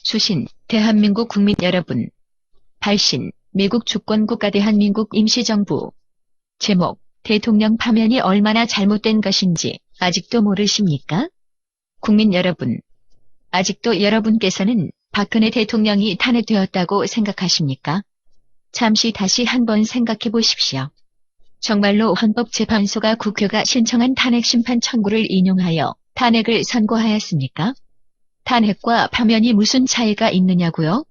수신, 대한민국 국민 여러분. 발신, 미국 주권국가 대한민국 임시정부. 제목, 대통령 파면이 얼마나 잘못된 것인지 아직도 모르십니까? 국민 여러분. 아직도 여러분께서는 박근혜 대통령이 탄핵되었다고 생각하십니까? 잠시 다시 한번 생각해 보십시오. 정말로 헌법재판소가 국회가 신청한 탄핵 심판 청구를 인용하여 탄핵을 선고하였습니까? 탄핵과 파면이 무슨 차이가 있느냐고요?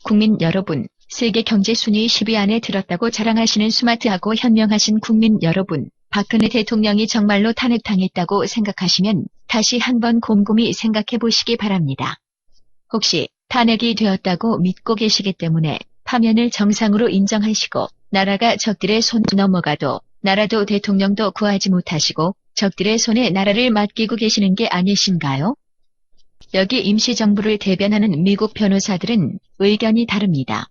국민 여러분, 세계 경제 순위 10위 안에 들었다고 자랑하시는 스마트하고 현명하신 국민 여러분, 박근혜 대통령이 정말로 탄핵당했다고 생각하시면 다시 한번 곰곰이 생각해 보시기 바랍니다. 혹시 탄핵이 되었다고 믿고 계시기 때문에 파면을 정상으로 인정하시고 나라가 적들의 손 넘어가도 나라도 대통령도 구하지 못하시고 적들의 손에 나라를 맡기고 계시는 게 아니신가요? 여기 임시정부를 대변하는 미국 변호사들은 의견이 다릅니다.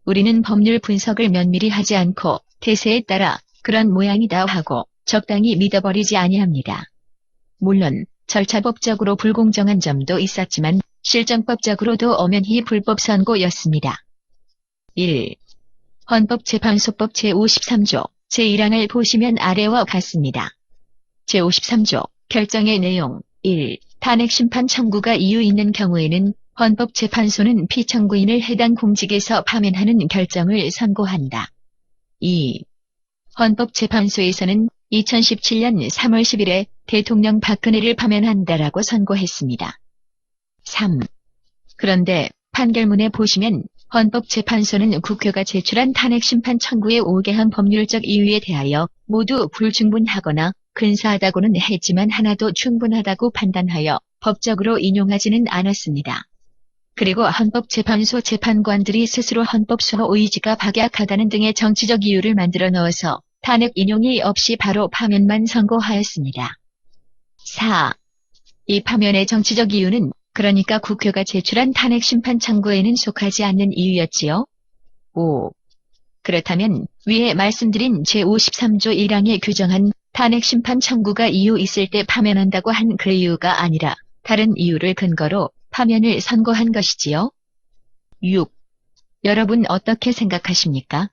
우리는 법률 분석을 면밀히 하지 않고 대세에 따라 그런 모양이다 하고 적당히 믿어버리지 아니합니다. 물론 절차법적으로 불공정한 점도 있었지만 실정법적으로도 엄연히 불법 선고였습니다. 1. 헌법재판소법 제53조 제1항을 보시면 아래와 같습니다. 제53조 결정의 내용 1. 탄핵 심판 청구가 이유 있는 경우에는 헌법재판소는 피청구인을 해당 공직에서 파면하는 결정을 선고한다. 2. 헌법재판소에서는 2017년 3월 10일에 대통령 박근혜를 파면한다라고 선고했습니다. 3. 그런데 판결문에 보시면 헌법재판소는 국회가 제출한 탄핵 심판 청구의 5개한 법률적 이유에 대하여 모두 불충분하거나 근사하다고는 했지만 하나도 충분하다고 판단하여 법적으로 인용하지는 않았습니다. 그리고 헌법재판소 재판관들이 스스로 헌법소호 의지가 박약하다는 등의 정치적 이유를 만들어 넣어서 탄핵 인용이 없이 바로 파면만 선고하였습니다. 4. 이 파면의 정치적 이유는 그러니까 국회가 제출한 탄핵 심판 청구에는 속하지 않는 이유였지요. 5. 그렇다면 위에 말씀드린 제53조 1항에 규정한 탄핵 심판 청구가 이유 있을 때 파면한다고 한 그 이유가 아니라 다른 이유를 근거로 파면을 선고한 것이지요. 6. 여러분 어떻게 생각하십니까?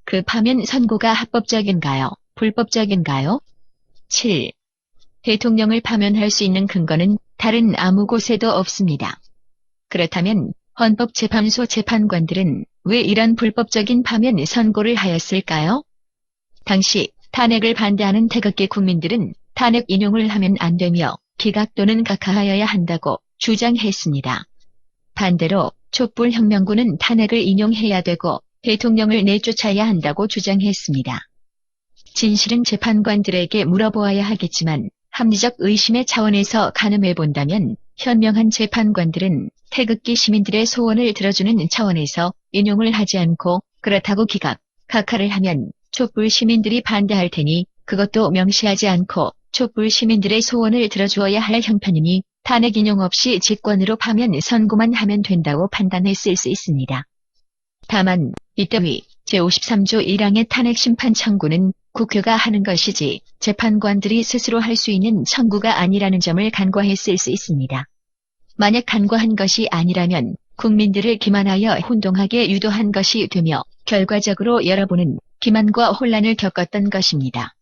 그 파면 선고가 합법적인가요? 불법적인가요? 7. 대통령을 파면할 수 있는 근거는 다른 아무 곳에도 없습니다. 그렇다면 헌법재판소 재판관들은 왜 이런 불법적인 파면 선고를 하였을까요? 당시 탄핵을 반대하는 태극기 국민들은 탄핵 인용을 하면 안 되며 기각 또는 각하하여야 한다고 주장했습니다. 반대로 촛불혁명군은 탄핵을 인용해야 되고 대통령을 내쫓아야 한다고 주장했습니다. 진실은 재판관들에게 물어보아야 하겠지만 합리적 의심의 차원에서 가늠해본다면 현명한 재판관들은 태극기 시민들의 소원을 들어주는 차원에서 인용을 하지 않고 그렇다고 기각, 각하를 하면 촛불 시민들이 반대할 테니 그것도 명시하지 않고 촛불 시민들의 소원을 들어주어야 할 형편이니 탄핵 인용 없이 직권으로 파면 선고만 하면 된다고 판단했을 수 있습니다. 다만 이따위 제53조 1항의 탄핵 심판 청구는 국회가 하는 것이지 재판관들이 스스로 할 수 있는 청구가 아니라는 점을 간과했을 수 있습니다. 만약 간과한 것이 아니라면 국민들을 기만하여 혼동하게 유도한 것이 되며 결과적으로 여러분은 기만과 혼란을 겪었던 것입니다.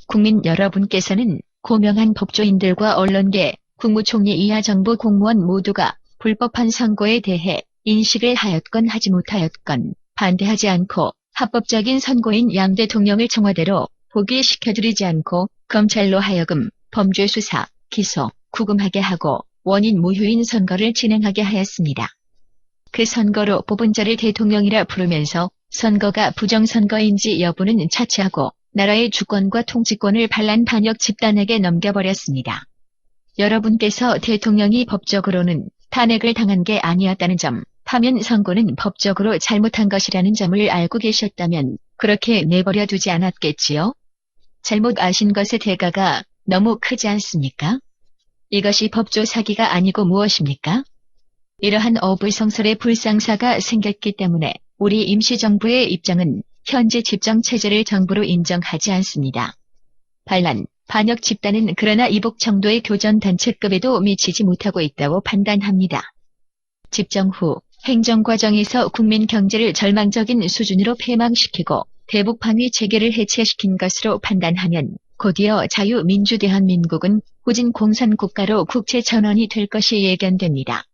국민 여러분께서는 고명한 법조인들과 언론계, 국무총리 이하 정부 공무원 모두가 불법한 선고에 대해 인식을 하였건 하지 못하였건 반대하지 않고 합법적인 선고인 양 대통령을 청와대로 복위시켜드리지 않고 검찰로 하여금 범죄 수사, 기소, 구금하게 하고 원인 무효인 선거를 진행하게 하였습니다. 그 선거로 뽑은 자를 대통령이라 부르면서 선거가 부정선거인지 여부는 차치하고 나라의 주권과 통치권을 반란 반역 집단에게 넘겨버렸습니다. 여러분께서 대통령이 법적으로는 탄핵을 당한 게 아니었다는 점, 파면 선고는 법적으로 잘못한 것이라는 점을 알고 계셨다면 그렇게 내버려 두지 않았겠지요? 잘못 아신 것의 대가가 너무 크지 않습니까? 이것이 법조 사기가 아니고 무엇입니까? 이러한 어불성설의 불상사가 생겼기 때문에 우리 임시정부의 입장은 현재 집정체제를 정부로 인정하지 않습니다. 반란, 반역 집단은 그러나 이복 정도의 교전단체급에도 미치지 못하고 있다고 판단합니다. 집정 후 행정과정에서 국민 경제를 절망적인 수준으로 폐망시키고 대북방위 체계를 해체시킨 것으로 판단하면 곧이어 자유민주대한민국은 후진 공산국가로 국채전환이 될 것이 예견됩니다.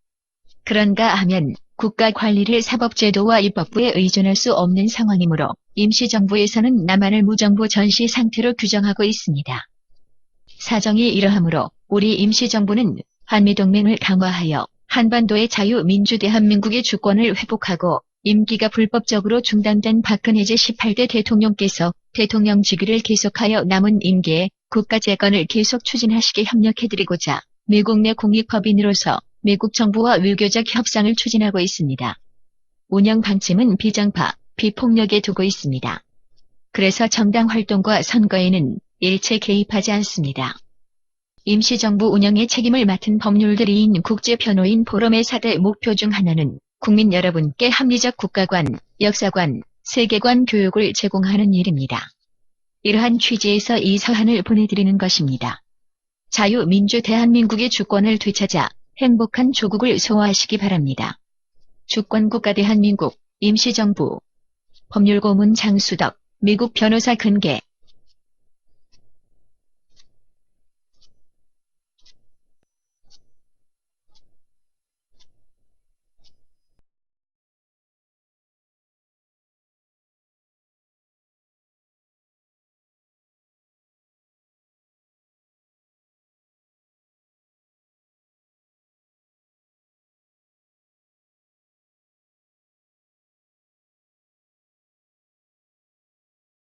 그런가 하면 국가 관리를 사법제도와 입법부에 의존할 수 없는 상황이므로 임시정부에서는 남한을 무정부 전시 상태로 규정하고 있습니다. 사정이 이러하므로 우리 임시정부는 한미동맹을 강화하여 한반도의 자유민주대한민국의 주권을 회복하고 임기가 불법적으로 중단된 박근혜 제18대 대통령께서 대통령 직위를 계속하여 남은 임기에 국가재건을 계속 추진하시게 협력해드리고자 미국 내 공익법인으로서 미국 정부와 외교적 협상을 추진하고 있습니다. 운영 방침은 비정파, 비폭력에 두고 있습니다. 그래서 정당 활동과 선거에는 일체 개입하지 않습니다. 임시정부 운영의 책임을 맡은 법률대리인 국제변호인 포럼의 4대 목표 중 하나는 국민 여러분께 합리적 국가관, 역사관, 세계관 교육을 제공하는 일입니다. 이러한 취지에서 이 서한을 보내드리는 것입니다. 자유민주 대한민국의 주권을 되찾아 행복한 조국을 소화하시기 바랍니다. 주권국가 대한민국, 임시정부. 법률고문 장수덕, 미국 변호사 근계.